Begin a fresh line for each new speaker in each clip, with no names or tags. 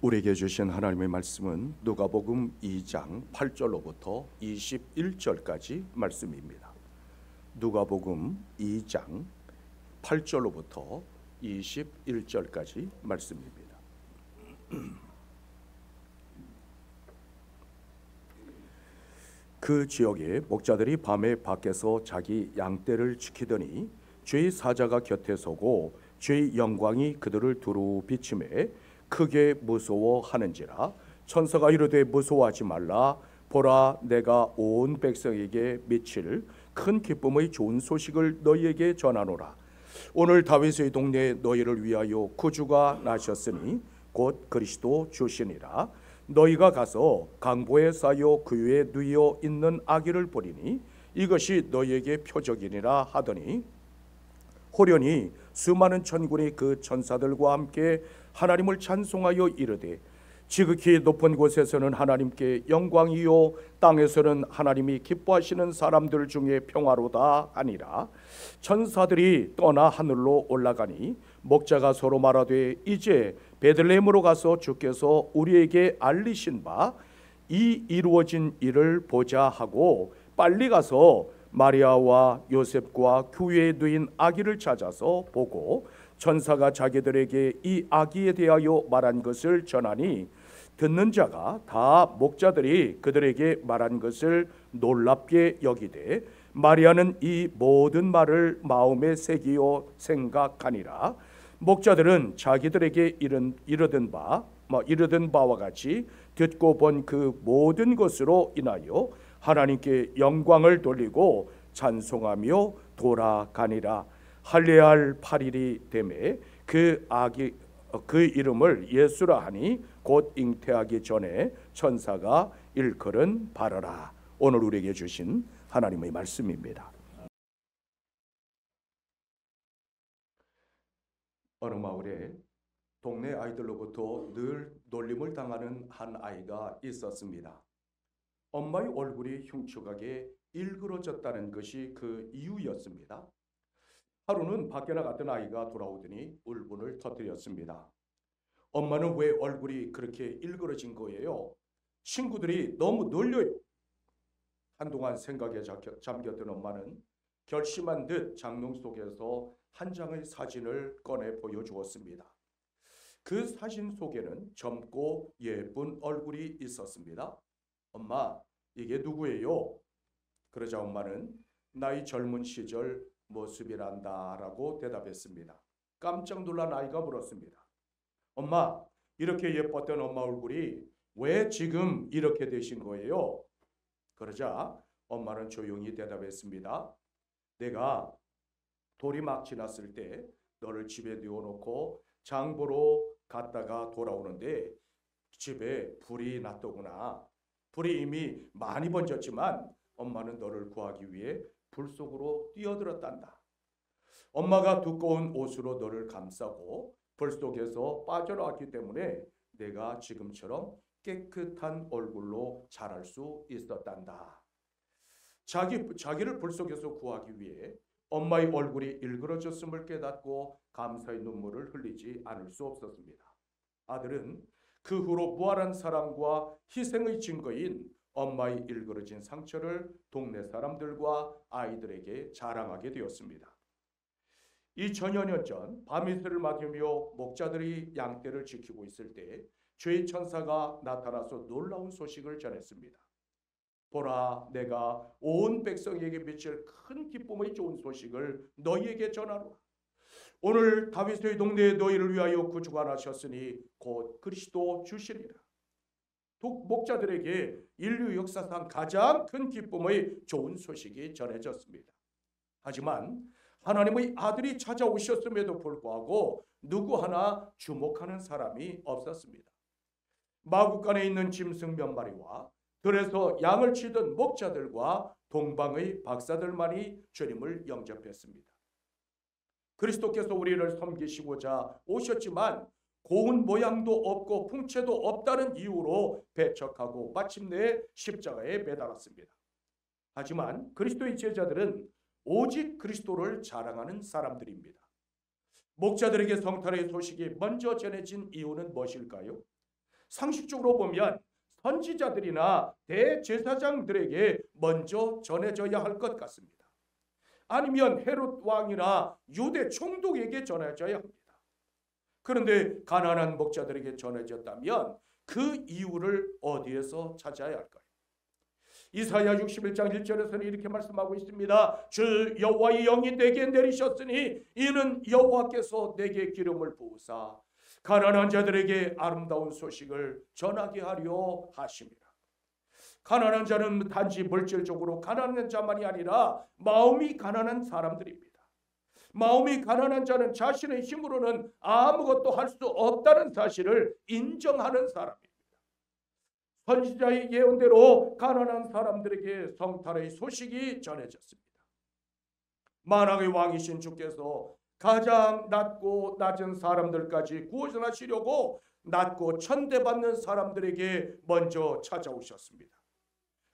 우리에게 주신 하나님의 말씀은 누가복음 2장 8절로부터 21절까지 말씀입니다. 누가복음 2장 8절로부터 21절까지 말씀입니다. 그 지역에 목자들이 밤에 밖에서 자기 양떼를 지키더니 주의 사자가 곁에 서고 주의 영광이 그들을 두루 비치매 크게 무서워하는지라. 천사가 이르되 무서워하지 말라. 보라, 내가 온 백성에게 미칠 큰 기쁨의 좋은 소식을 너희에게 전하노라. 오늘 다윗의 동네에 너희를 위하여 구주가 나셨으니 곧 그리스도 주시니라. 너희가 가서 강보에 쌓여 그 위에 누이어 있는 아기를 보리니 이것이 너희에게 표적이니라 하더니 호련히 수많은 천군이 그 천사들과 함께 하나님을 찬송하여 이르되 지극히 높은 곳에서는 하나님께 영광이요 땅에서는 하나님이 기뻐하시는 사람들 중에 평화로다 하니라. 천사들이 떠나 하늘로 올라가니 목자가 서로 말하되 이제 베들레헴으로 가서 주께서 우리에게 알리신 바 이 이루어진 일을 보자 하고 빨리 가서 마리아와 요셉과 그 위에 누인 아기를 찾아서 보고 천사가 자기들에게 이 아기에 대하여 말한 것을 전하니 듣는 자가 다 목자들이 그들에게 말한 것을 놀랍게 여기되 마리아는 이 모든 말을 마음에 새기어 생각하니라. 목자들은 자기들에게 이르던 바와 같이 듣고 본 그 모든 것으로 인하여 하나님께 영광을 돌리고 찬송하며 돌아가니라. 할례할 8일이 되매 그 이름을 예수라 하니 곧 잉태하기 전에 천사가 일컬은 바라라. 오늘 우리에게 주신 하나님의 말씀입니다. 어느 마을에 동네 아이들로부터 늘 놀림을 당하는 한 아이가 있었습니다. 엄마의 얼굴이 흉측하게 일그러졌다는 것이 그 이유였습니다. 하루는 밖에 나갔던 아이가 돌아오더니 울분을 터뜨렸습니다. 엄마는 왜 얼굴이 그렇게 일그러진 거예요? 친구들이 너무 놀려요. 한동안 생각에 잠겼던 엄마는 결심한 듯 장롱 속에서 한 장의 사진을 꺼내 보여주었습니다. 그 사진 속에는 젊고 예쁜 얼굴이 있었습니다. 엄마, 이게 누구예요? 그러자 엄마는 나의 젊은 시절 모습이란다 라고 대답했습니다. 깜짝 놀란 아이가 물었습니다. 엄마, 이렇게 예뻤던 엄마 얼굴이 왜 지금 이렇게 되신 거예요? 그러자 엄마는 조용히 대답했습니다. 내가 돌이 막 지났을 때 너를 집에 뉘어놓고 장보러 갔다가 돌아오는데 집에 불이 났더구나. 불이 이미 많이 번졌지만 엄마는 너를 구하기 위해 불 속으로 뛰어들었단다. 엄마가 두꺼운 옷으로 너를 감싸고 불 속에서 빠져나왔기 때문에 내가 지금처럼 깨끗한 얼굴로 자랄 수 있었단다. 자기를 불 속에서 구하기 위해 엄마의 얼굴이 일그러졌음을 깨닫고 감사의 눈물을 흘리지 않을 수 없었습니다. 아들은 그 후로 무한한 사랑과 희생의 증거인 엄마의 일그러진 상처를 동네 사람들과 아이들에게 자랑하게 되었습니다. 2000여 년 전 밤이슬을 맞으며 목자들이 양떼를 지키고 있을 때 주의 천사가 나타나서 놀라운 소식을 전했습니다. 보라, 내가 온 백성에게 미칠 큰 기쁨의 좋은 소식을 너희에게 전하노라. 오늘 다윗의 동네에 너희를 위하여 구주가 나셨으니 곧 그리스도 주시리라. 목자들에게 인류 역사상 가장 큰 기쁨의 좋은 소식이 전해졌습니다. 하지만 하나님의 아들이 찾아오셨음에도 불구하고 누구 하나 주목하는 사람이 없었습니다. 마구간에 있는 짐승 몇 마리와 들에서 양을 치던 목자들과 동방의 박사들만이 주님을 영접했습니다. 그리스도께서 우리를 섬기시고자 오셨지만 고운 모양도 없고 풍채도 없다는 이유로 배척하고 마침내 십자가에 매달았습니다. 하지만 그리스도의 제자들은 오직 그리스도를 자랑하는 사람들입니다. 목자들에게 성탄의 소식이 먼저 전해진 이유는 무엇일까요? 상식적으로 보면 선지자들이나 대제사장들에게 먼저 전해져야 할 것 같습니다. 아니면 헤롯 왕이나 유대 총독에게 전해져야 합니다. 그런데 가난한 목자들에게 전해졌다면 그 이유를 어디에서 찾아야 할까요? 이사야 61장 1절에서는 이렇게 말씀하고 있습니다. 주 여호와의 영이 내게 내리셨으니 이는 여호와께서 내게 기름을 부으사 가난한 자들에게 아름다운 소식을 전하게 하려 하심이라. 가난한 자는 단지 물질적으로 가난한 자만이 아니라 마음이 가난한 사람들입니다. 마음이 가난한 자는 자신의 힘으로는 아무것도 할 수 없다는 사실을 인정하는 사람입니다. 선지자의 예언대로 가난한 사람들에게 성탈의 소식이 전해졌습니다. 만왕의 왕이신 주께서 가장 낮고 낮은 사람들까지 구원하시려고 낮고 천대받는 사람들에게 먼저 찾아오셨습니다.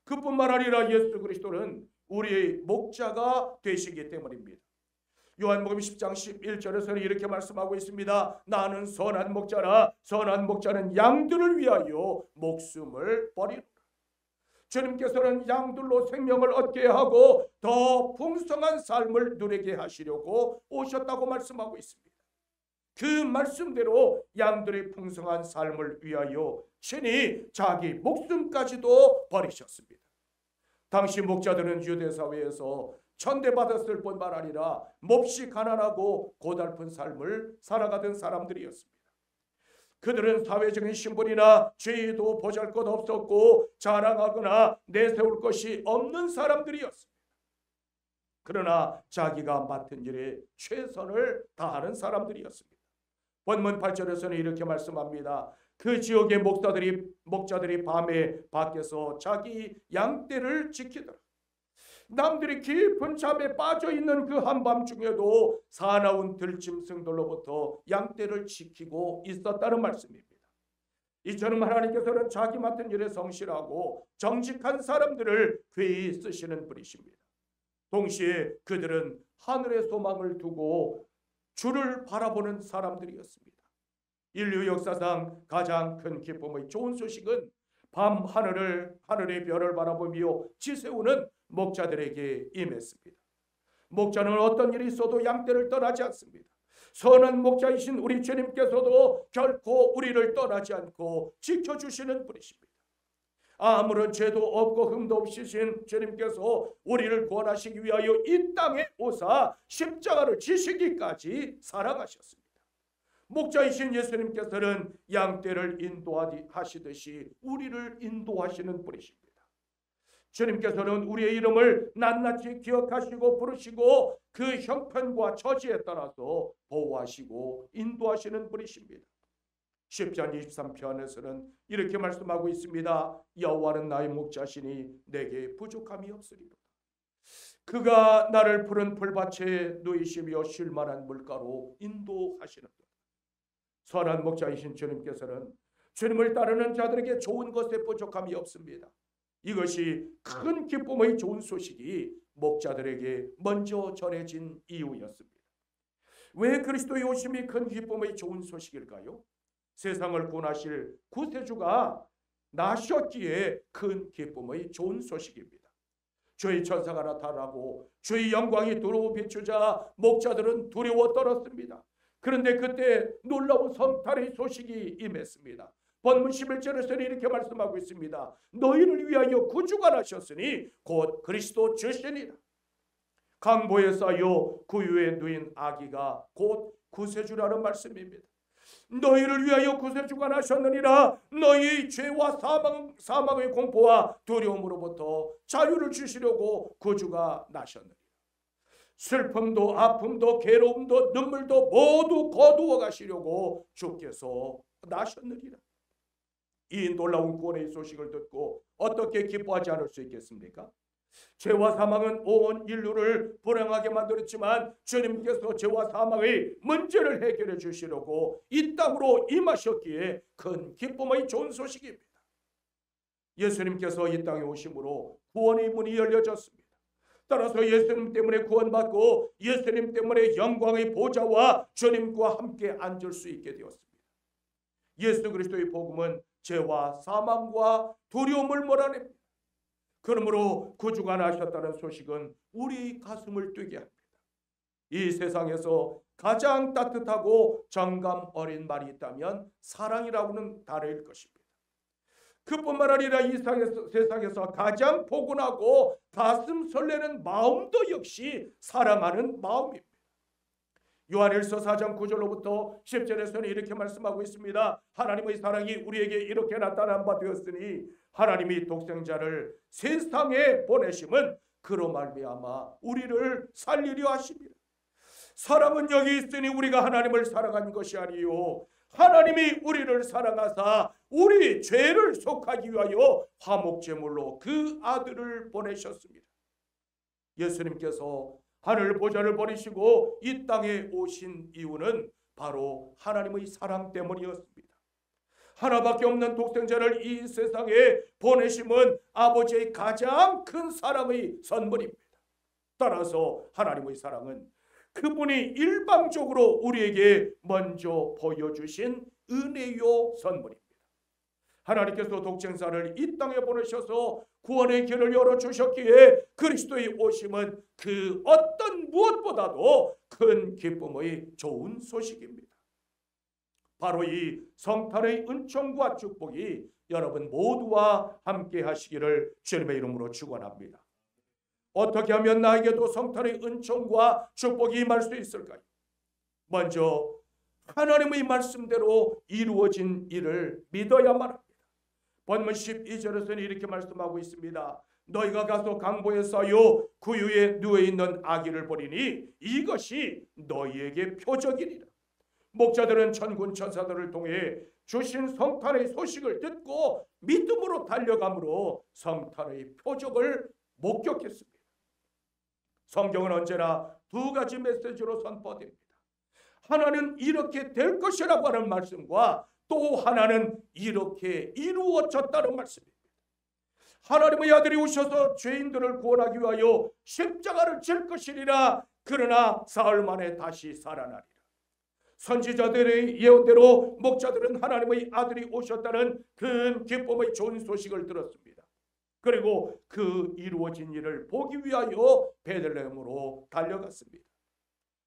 그뿐만 아니라 예수 그리스도는 우리의 목자가 되시기 때문입니다. 요한복음 10장 11절에서는 이렇게 말씀하고 있습니다. 나는 선한 목자라 선한 목자는 양들을 위하여 목숨을 버리노라. 주님께서는 양들로 생명을 얻게 하고 더 풍성한 삶을 누리게 하시려고 오셨다고 말씀하고 있습니다. 그 말씀대로 양들의 풍성한 삶을 위하여 친히 자기 목숨까지도 버리셨습니다. 당시 목자들은 유대 사회에서 천대받았을 뿐만 아니라 몹시 가난하고 고달픈 삶을 살아가던 사람들이었습니다. 그들은 사회적인 신분이나 지위도 보잘것없었고 자랑하거나 내세울 것이 없는 사람들이었습니다. 그러나 자기가 맡은 일에 최선을 다하는 사람들이었습니다. 본문 8절에서는 이렇게 말씀합니다. 그 지역의 목자들이 밤에 밖에서 자기 양떼를 지키더라. 남들이 깊은 잠에 빠져있는 그 한밤중에도 사나운 들짐승들로부터 양떼를 지키고 있었다는 말씀입니다. 이처럼 하나님께서는 자기 맡은 일에 성실하고 정직한 사람들을 귀히 쓰시는 분이십니다. 동시에 그들은 하늘의 소망을 두고 주를 바라보는 사람들이었습니다. 인류 역사상 가장 큰 기쁨의 좋은 소식은 밤 하늘의 별을 바라보며 지새우는 목자들에게 임했습니다. 목자는 어떤 일이 있어도 양떼를 떠나지 않습니다. 선한 목자이신 우리 주님께서도 결코 우리를 떠나지 않고 지켜주시는 분이십니다. 아무런 죄도 없고 흠도 없으신 주님께서 우리를 구원하시기 위하여 이 땅에 오사 십자가를 지시기까지 살아가셨습니다. 목자이신 예수님께서는 양떼를 인도하시듯이 우리를 인도하시는 분이십니다. 주님께서는 우리의 이름을 낱낱이 기억하시고 부르시고 그 형편과 처지에 따라서 보호하시고 인도하시는 분이십니다. 10장 23편에서는 이렇게 말씀하고 있습니다. 여호와는 나의 목자시니 내게 부족함이 없으리로다. 그가 나를 푸른 풀밭에 누이시며 쉴 만한 물가로 인도하시는도다. 선한 목자이신 주님께서는 주님을 따르는 자들에게 좋은 것에 부족함이 없습니다. 이것이 큰 기쁨의 좋은 소식이 목자들에게 먼저 전해진 이유였습니다. 왜 그리스도의 오심이 큰 기쁨의 좋은 소식일까요? 세상을 구원하실 구세주가 나셨기에 큰 기쁨의 좋은 소식입니다. 주의 천사가 나타나고 주의 영광이 두루 비추자 목자들은 두려워 떨었습니다. 그런데 그때 놀라운 성탄의 소식이 임했습니다. 본문 11절에서는 이렇게 말씀하고 있습니다. 너희를 위하여 구주가 나셨으니 곧 그리스도 주시니라. 강보에 쌓여 구유에 누인 아기가 곧 구세주라는 말씀입니다. 너희를 위하여 구세주가 나셨느니라. 너희 죄와 사망의 공포와 두려움으로부터 자유를 주시려고 구주가 나셨느니라. 슬픔도 아픔도 괴로움도 눈물도 모두 거두어 가시려고 주께서 나셨느니라. 이 놀라운 구원의 소식을 듣고 어떻게 기뻐하지 않을 수 있겠습니까? 죄와 사망은 온 인류를 불행하게 만들었지만 주님께서 죄와 사망의 문제를 해결해 주시려고 이 땅으로 임하셨기에 큰 기쁨의 좋은 소식입니다. 예수님께서 이 땅에 오심으로 구원의 문이 열려졌습니다. 따라서 예수님 때문에 구원받고 예수님 때문에 영광의 보좌와 주님과 함께 앉을 수 있게 되었습니다. 예수 그리스도의 복음은 죄와 사망과 두려움을 몰아냅니다. 그러므로 구주가 나셨다는 소식은 우리 가슴을 뛰게 합니다. 이 세상에서 가장 따뜻하고 정감 어린 말이 있다면 사랑이라고는 다를 것입니다. 그뿐만 아니라 이 세상에서 가장 포근하고 가슴 설레는 마음도 역시 사랑하는 마음입니다. 요한일서 4장 9절로부터 10절에서는 이렇게 말씀하고 있습니다. 하나님의 사랑이 우리에게 이렇게 나타난 바 되었으니 하나님이 독생자를 세상에 보내심은 그로 말미암아 우리를 살리려 하십니다. 사랑은 여기 있으니 우리가 하나님을 사랑한 것이 아니요 하나님이 우리를 사랑하사 우리 죄를 속하기 위하여 화목제물로 그 아들을 보내셨습니다. 예수님께서 하늘 보좌를 버리시고 이 땅에 오신 이유는 바로 하나님의 사랑 때문이었습니다. 하나밖에 없는 독생자를 이 세상에 보내심은 아버지의 가장 큰 사랑의 선물입니다. 따라서 하나님의 사랑은 그분이 일방적으로 우리에게 먼저 보여주신 은혜요 선물입니다. 하나님께서 독생자를 이 땅에 보내셔서 구원의 길을 열어주셨기에 그리스도의 오심은 그 어떤 무엇보다도 큰 기쁨의 좋은 소식입니다. 바로 이 성탄의 은총과 축복이 여러분 모두와 함께 하시기를 주님의 이름으로 축원합니다. 어떻게 하면 나에게도 성탄의 은총과 축복이 임할 수 있을까요? 먼저 하나님의 말씀대로 이루어진 일을 믿어야만 합니다. 본문 12절에서는 이렇게 말씀하고 있습니다. 너희가 가서 강보에 쌓여 구유에 누워있는 아기를 보리니 이것이 너희에게 표적이니라. 목자들은 천군 천사들을 통해 주신 성탄의 소식을 듣고 믿음으로 달려감으로 성탄의 표적을 목격했습니다. 성경은 언제나 두 가지 메시지로 선포됩니다. 하나는 이렇게 될 것이라고 하는 말씀과 또 하나는 이렇게 이루어졌다는 말씀입니다. 하나님의 아들이 오셔서 죄인들을 구원하기 위하여 십자가를 질 것이니라. 그러나 사흘 만에 다시 살아나리라. 선지자들의 예언대로 목자들은 하나님의 아들이 오셨다는 큰 기쁨의 좋은 소식을 들었습니다. 그리고 그 이루어진 일을 보기 위하여 베들레헴으로 달려갔습니다.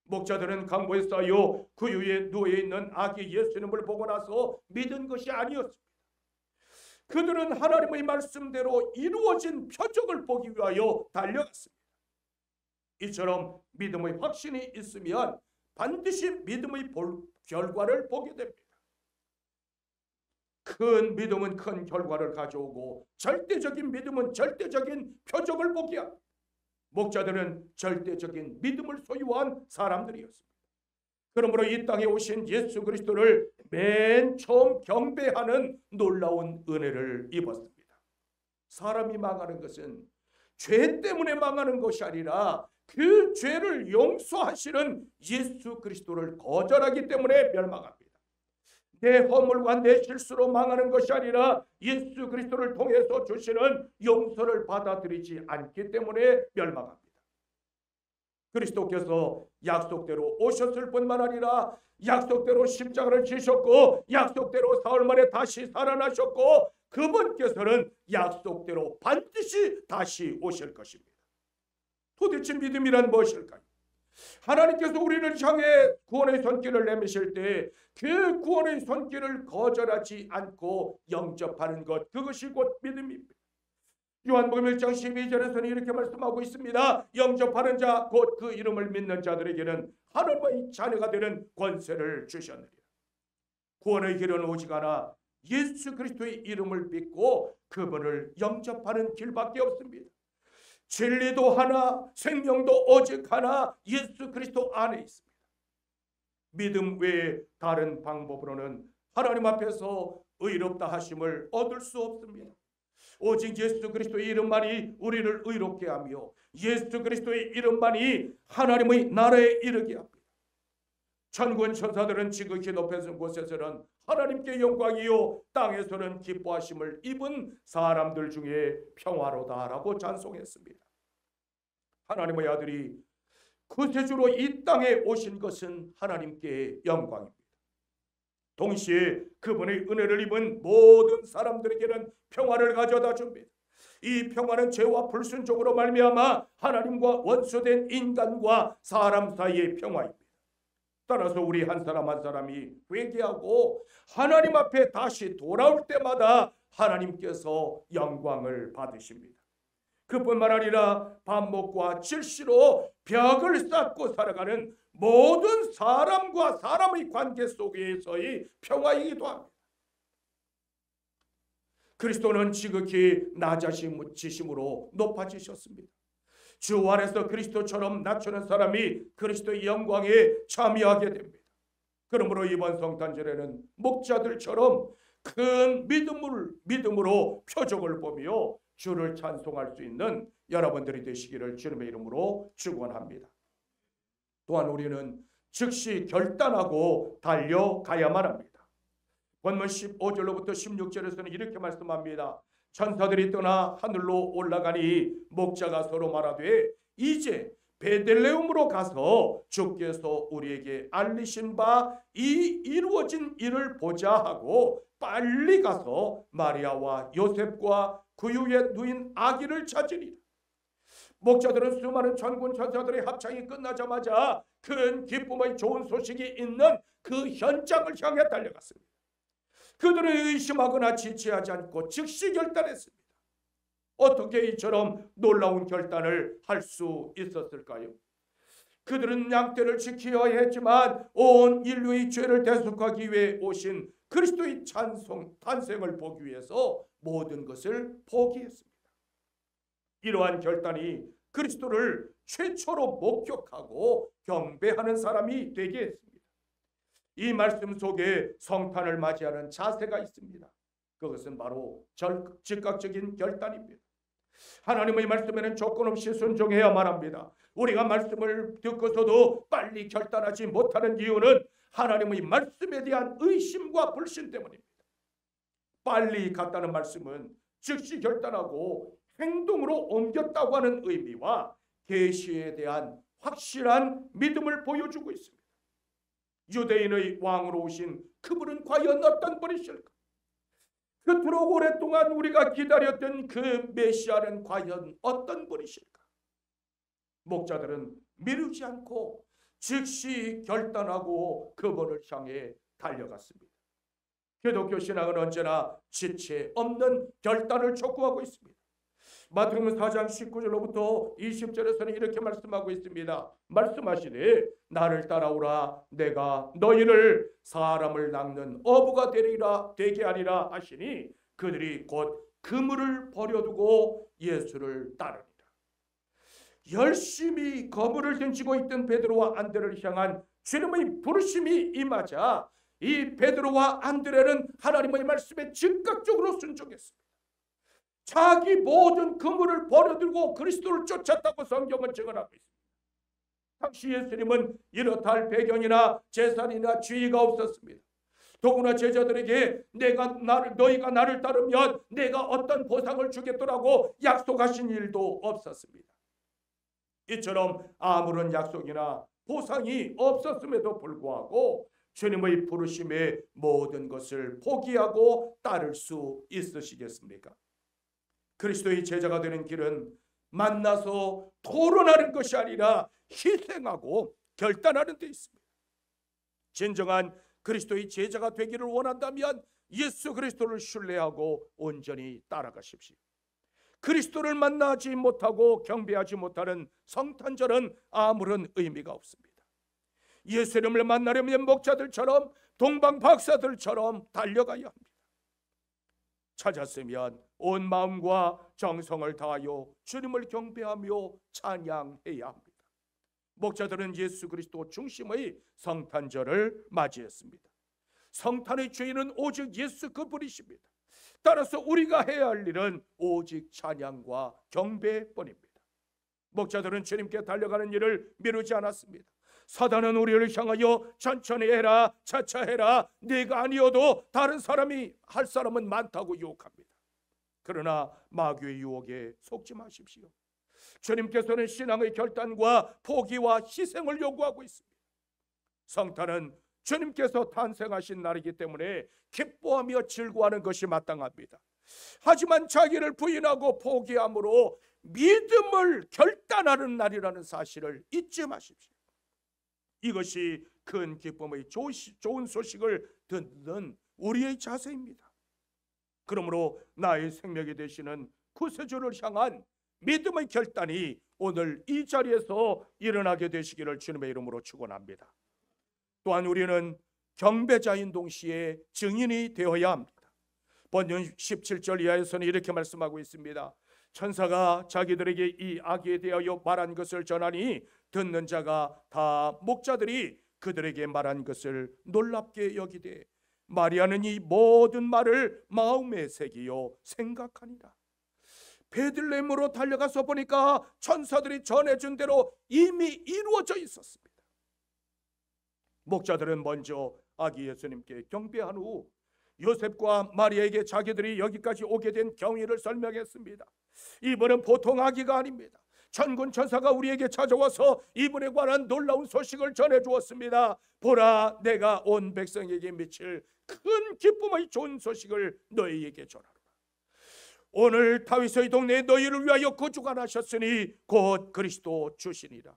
목자들은 강보에 쌓여 구유에 누워있는 아기 예수님을 보고 나서 믿은 것이 아니었습니다. 그들은 하나님의 말씀대로 이루어진 표적을 보기 위하여 달려갔습니다. 이처럼 믿음의 확신이 있으면 반드시 믿음의 결과를 보게 됩니다. 큰 믿음은 큰 결과를 가져오고 절대적인 믿음은 절대적인 표적을 보게 합니다. 목자들은 절대적인 믿음을 소유한 사람들이었습니다. 그러므로 이 땅에 오신 예수 그리스도를 맨 처음 경배하는 놀라운 은혜를 입었습니다. 사람이 망하는 것은 죄 때문에 망하는 것이 아니라 그 죄를 용서하시는 예수 그리스도를 거절하기 때문에 멸망합니다. 내 허물과 내 실수로 망하는 것이 아니라 예수 그리스도를 통해서 주시는 용서를 받아들이지 않기 때문에 멸망합니다. 그리스도께서 약속대로 오셨을 뿐만 아니라 약속대로 십자가를 지셨고 약속대로 사흘 만에 다시 살아나셨고 그분께서는 약속대로 반드시 다시 오실 것입니다. 도대체 믿음이란 무엇일까요? 하나님께서 우리를 향해 구원의 손길을 내미실 때 그 구원의 손길을 거절하지 않고 영접하는 것, 그것이 곧 믿음입니다. 요한복음 1장 12절에서는 이렇게 말씀하고 있습니다. 영접하는 자, 곧 그 이름을 믿는 자들에게는 하나님의 자녀가 되는 권세를 주셨느니라. 구원의 길은 오직 하나, 예수 그리스도의 이름을 믿고 그분을 영접하는 길밖에 없습니다. 진리도 하나, 생명도 오직 하나, 예수 그리스도 안에 있습니다. 믿음 외에 다른 방법으로는 하나님 앞에서 의롭다 하심을 얻을 수 없습니다. 오직 예수 그리스도의 이름만이 우리를 의롭게 하며 예수 그리스도의 이름만이 하나님의 나라에 이르게 합니다. 천군 천사들은 지극히 높은 곳에서는 하나님께 영광이요 땅에서는 기뻐하심을 입은 사람들 중에 평화로다라고 찬송했습니다. 하나님의 아들이 구세주로 이 땅에 오신 것은 하나님께 영광입니다. 동시에 그분의 은혜를 입은 모든 사람들에게는 평화를 가져다 줍니다. 이 평화는 죄와 불순종으로 말미암아 하나님과 원수된 인간과 사람 사이의 평화입니다. 따라서 우리 한 사람 한 사람이 회개하고 하나님 앞에 다시 돌아올 때마다 하나님께서 영광을 받으십니다. 그뿐만 아니라 반목과 질시로 벽을 쌓고 살아가는 모든 사람과 사람의 관계 속에서의 평화이기도 합니다. 그리스도는 지극히 낮아지심으로 높아지셨습니다. 주 안에서 그리스도처럼 낮추는 사람이 그리스도의 영광에 참여하게 됩니다. 그러므로 이번 성탄절에는 목자들처럼 큰 믿음으로 표적을 보며 주를 찬송할 수 있는 여러분들이 되시기를 주님의 이름으로 축원합니다. 또한 우리는 즉시 결단하고 달려가야만 합니다. 본문 15절로부터 16절에서는 이렇게 말씀합니다. 천사들이 떠나 하늘로 올라가니 목자가 서로 말하되 이제 베들레헴으로 가서 주께서 우리에게 알리신 바 이 이루어진 일을 보자 하고 빨리 가서 마리아와 요셉과 구유에 누인 아기를 찾으리라. 목자들은 수많은 천군 천사들의 합창이 끝나자마자 큰 기쁨의 좋은 소식이 있는 그 현장을 향해 달려갔습니다. 그들은 의심하거나 지체하지 않고 즉시 결단했습니다. 어떻게 이처럼 놀라운 결단을 할 수 있었을까요? 그들은 양떼를 지켜야 했지만 온 인류의 죄를 대속하기 위해 오신 그리스도의 탄생을 보기 위해서 모든 것을 포기했습니다. 이러한 결단이 그리스도를 최초로 목격하고 경배하는 사람이 되게 했습니다. 이 말씀 속에 성탄을 맞이하는 자세가 있습니다. 그것은 바로 즉각적인 결단입니다. 하나님의 말씀에는 조건 없이 순종해야만 합니다. 우리가 말씀을 듣고서도 빨리 결단하지 못하는 이유는 하나님의 말씀에 대한 의심과 불신 때문입니다. 빨리 갔다는 말씀은 즉시 결단하고 행동으로 옮겼다고 하는 의미와 계시에 대한 확실한 믿음을 보여주고 있습니다. 유대인의 왕으로 오신 그분은 과연 어떤 분이실까? 그토록 오랫동안 우리가 기다렸던 그 메시아는 과연 어떤 분이실까? 목자들은 미루지 않고 즉시 결단하고 그분을 향해 달려갔습니다. 기독교 신앙은 언제나 지체 없는 결단을 촉구하고 있습니다. 마태복음 4장 19절로부터 20절에서는 이렇게 말씀하고 있습니다. 말씀하시되 나를 따라오라 내가 너희를 사람을 낚는 어부가 되게 하리라 하시니 그들이 곧 그물을 버려두고 예수를 따르니라. 열심히 그물을 던지고 있던 베드로와 안드레를 향한 주님의 부르심이 임하자 이 베드로와 안드레는 하나님의 말씀에 즉각적으로 순종했습니다. 자기 모든 그물을 버려두고 그리스도를 쫓았다고 성경은 증언하고 있습니다. 당시 예수님은 이렇다 할 배경이나 재산이나 지위가 없었습니다. 더구나 제자들에게 너희가 나를 따르면 내가 어떤 보상을 주겠더라고 약속하신 일도 없었습니다. 이처럼 아무런 약속이나 보상이 없었음에도 불구하고 주님의 부르심에 모든 것을 포기하고 따를 수 있으시겠습니까? 그리스도의 제자가 되는 길은 만나서 토론하는 것이 아니라 희생하고 결단하는 데 있습니다. 진정한 그리스도의 제자가 되기를 원한다면 예수 그리스도를 신뢰하고 온전히 따라가십시오. 그리스도를 만나지 못하고 경배하지 못하는 성탄절은 아무런 의미가 없습니다. 예수님을 만나려면 목자들처럼 동방박사들처럼 달려가야 합니다. 찾았으면 온 마음과 정성을 다하여 주님을 경배하며 찬양해야 합니다. 목자들은 예수 그리스도 중심의 성탄절을 맞이했습니다. 성탄의 주인은 오직 예수 그분이십니다. 따라서 우리가 해야 할 일은 오직 찬양과 경배뿐입니다. 목자들은 주님께 달려가는 일을 미루지 않았습니다. 사단은 우리를 향하여 천천히 해라, 차차해라, 네가 아니어도 다른 사람이 할 사람은 많다고 유혹합니다. 그러나 마귀의 유혹에 속지 마십시오. 주님께서는 신앙의 결단과 포기와 희생을 요구하고 있습니다. 성탄은 주님께서 탄생하신 날이기 때문에 기뻐하며 즐거워하는 것이 마땅합니다. 하지만 자기를 부인하고 포기함으로 믿음을 결단하는 날이라는 사실을 잊지 마십시오. 이것이 큰 기쁨의 좋은 소식을 듣는 우리의 자세입니다. 그러므로 나의 생명이 되시는 구세주를 향한 믿음의 결단이 오늘 이 자리에서 일어나게 되시기를 주님의 이름으로 축원합니다. 또한 우리는 경배자인 동시에 증인이 되어야 합니다. 본문 17절 이하에서는 이렇게 말씀하고 있습니다. 천사가 자기들에게 이 아기에 대하여 말한 것을 전하니 듣는 자가 다 목자들이 그들에게 말한 것을 놀랍게 여기되 마리아는 이 모든 말을 마음에 새기어 생각하니라. 베들레헴으로 달려가서 보니까 천사들이 전해준 대로 이미 이루어져 있었습니다. 목자들은 먼저 아기 예수님께 경배한 후 요셉과 마리아에게 자기들이 여기까지 오게 된 경위를 설명했습니다. 이분은 보통 아기가 아닙니다. 천군 천사가 우리에게 찾아와서 이분에 관한 놀라운 소식을 전해주었습니다. 보라, 내가 온 백성에게 미칠 큰 기쁨의 좋은 소식을 너희에게 전하노라. 오늘 다윗의 동네에 너희를 위하여 거주가 나셨으니 곧 그리스도 주시니라.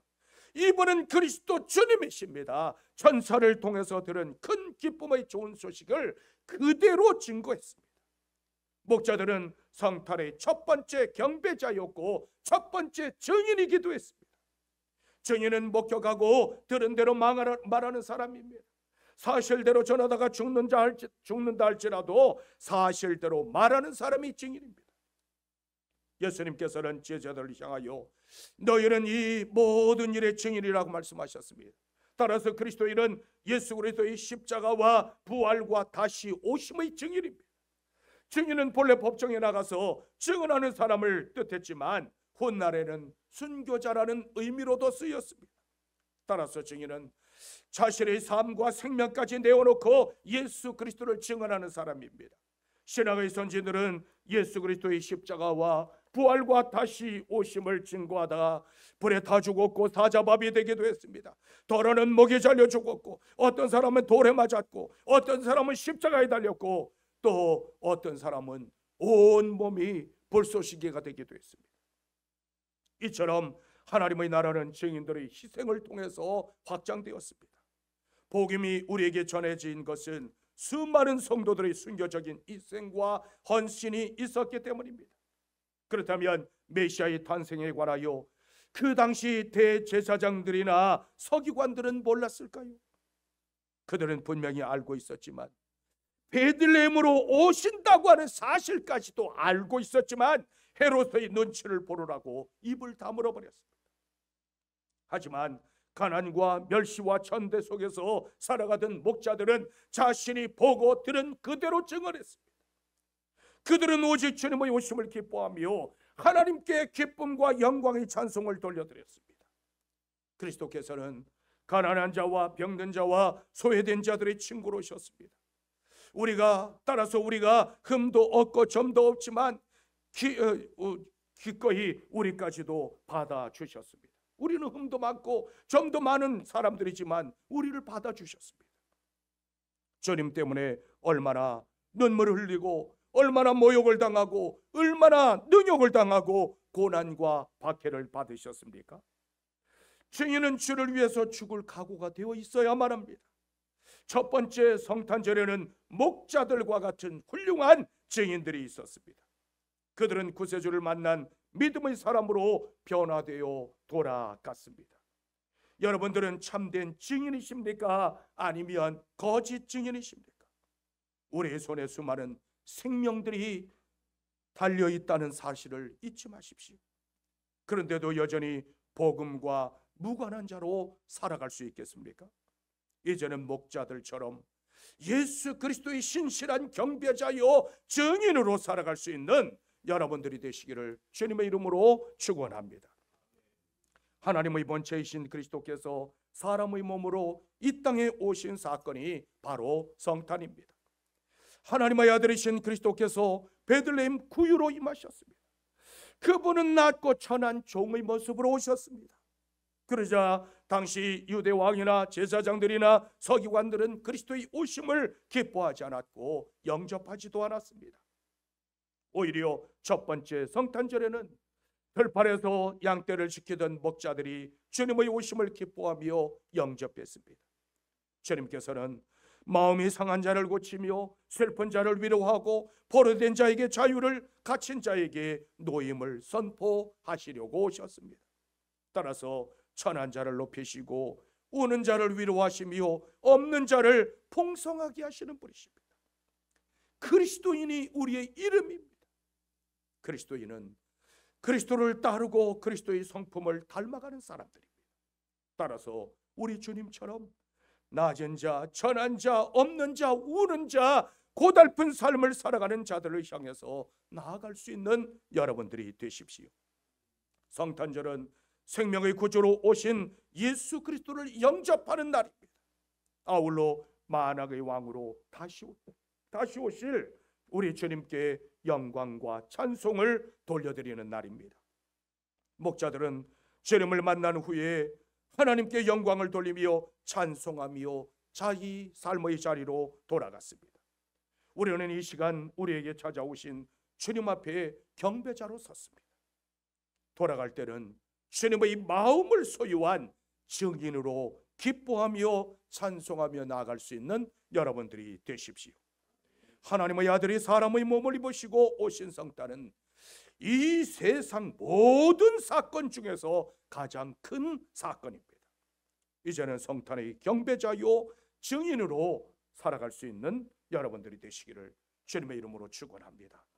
이분은 그리스도 주님이십니다. 천사를 통해서 들은 큰 기쁨의 좋은 소식을 그대로 증거했습니다. 목자들은 성탄의 첫 번째 경배자였고 첫 번째 증인이기도 했습니다. 증인은 목격하고 들은 대로 말하는 사람입니다. 사실대로 전하다가 죽는다 할지라도 사실대로 말하는 사람이 증인입니다. 예수님께서는 제자들을 향하여 너희는 이 모든 일의 증인이라고 말씀하셨습니다. 따라서 그리스도인은 예수 그리스도의 십자가와 부활과 다시 오심의 증인입니다. 증인은 본래 법정에 나가서 증언하는 사람을 뜻했지만 훗날에는 순교자라는 의미로도 쓰였습니다. 따라서 증인은 자신의 삶과 생명까지 내어놓고 예수 그리스도를 증언하는 사람입니다. 신학의 선지들은 예수 그리스도의 십자가와 부활과 다시 오심을 증거하다가 불에 타 죽었고 사자밥이 되기도 했습니다. 더러는 목에 잘려 죽었고 어떤 사람은 돌에 맞았고 어떤 사람은 십자가에 달렸고 또 어떤 사람은 온 몸이 불쏘시개가 되기도 했습니다. 이처럼 하나님의 나라는 증인들의 희생을 통해서 확장되었습니다. 복음이 우리에게 전해진 것은 수많은 성도들의 순교적인 희생과 헌신이 있었기 때문입니다. 그렇다면 메시아의 탄생에 관하여 그 당시 대제사장들이나 서기관들은 몰랐을까요? 그들은 분명히 알고 있었지만 베들레헴으로 오신다고 하는 사실까지도 알고 있었지만 헤롯의 눈치를 보느라고 입을 다물어 버렸습니다. 하지만 가난과 멸시와 천대 속에서 살아가던 목자들은 자신이 보고 들은 그대로 증언했습니다. 그들은 오직 주님의 오심을 기뻐하며 하나님께 기쁨과 영광의 찬송을 돌려드렸습니다. 그리스도께서는 가난한 자와 병든 자와 소외된 자들의 친구로 오셨습니다. 따라서 우리가 흠도 없고 점도 없지만 기꺼이 우리까지도 받아주셨습니다. 우리는 흠도 많고 점도 많은 사람들이지만 우리를 받아주셨습니다. 주님 때문에 얼마나 눈물을 흘리고 얼마나 모욕을 당하고 얼마나 능욕을 당하고 고난과 박해를 받으셨습니까? 증인은 주를 위해서 죽을 각오가 되어 있어야만 합니다. 첫 번째 성탄절에는 목자들과 같은 훌륭한 증인들이 있었습니다. 그들은 구세주를 만난 믿음의 사람으로 변화되어 돌아갔습니다. 여러분들은 참된 증인이십니까? 아니면 거짓 증인이십니까? 우리의 손에 수많은 생명들이 달려있다는 사실을 잊지 마십시오. 그런데도 여전히 복음과 무관한 자로 살아갈 수 있겠습니까? 이제는 목자들처럼 예수 그리스도의 신실한 경배자요 증인으로 살아갈 수 있는 여러분들이 되시기를 주님의 이름으로 축원합니다. 하나님의 본체이신 그리스도께서 사람의 몸으로 이 땅에 오신 사건이 바로 성탄입니다. 하나님의 아들이신 그리스도께서 베들레헴 구유로 임하셨습니다. 그분은 낮고 천한 종의 모습으로 오셨습니다. 그러자 당시 유대 왕이나 제사장들이나 서기관들은 그리스도의 오심을 기뻐하지 않았고 영접하지도 않았습니다. 오히려 첫 번째 성탄절에는 들판에서 양떼를 지키던 목자들이 주님의 오심을 기뻐하며 영접했습니다. 주님께서는 마음이 상한 자를 고치며 슬픈 자를 위로하고 포로된 자에게 자유를, 갇힌 자에게 노임을 선포하시려고 오셨습니다. 따라서 천한 자를 높이시고 우는 자를 위로하시며 없는 자를 풍성하게 하시는 분이십니다. 그리스도인이 우리의 이름입니다. 그리스도인은 그리스도를 따르고 그리스도의 성품을 닮아가는 사람들입니다. 따라서 우리 주님처럼 낮은 자, 천한 자, 없는 자, 우는 자, 고달픈 삶을 살아가는 자들을 향해서 나아갈 수 있는 여러분들이 되십시오. 성탄절은 생명의 구주로 오신 예수 그리스도를 영접하는 날입니다. 아울러 만왕의 왕으로 다시 오실 우리 주님께 영광과 찬송을 돌려드리는 날입니다. 목자들은 주님을 만난 후에 하나님께 영광을 돌리며 찬송하며 자기 삶의 자리로 돌아갔습니다. 우리는 이 시간 우리에게 찾아오신 주님 앞에 경배자로 섰습니다. 돌아갈 때는 주님의 마음을 소유한 증인으로 기뻐하며 찬송하며 나아갈 수 있는 여러분들이 되십시오. 하나님의 아들이 사람의 몸을 입으시고 오신 성탄은 이 세상 모든 사건 중에서 가장 큰 사건입니다. 이제는 성탄의 경배자요 증인으로 살아갈 수 있는 여러분들이 되시기를 주님의 이름으로 축원합니다.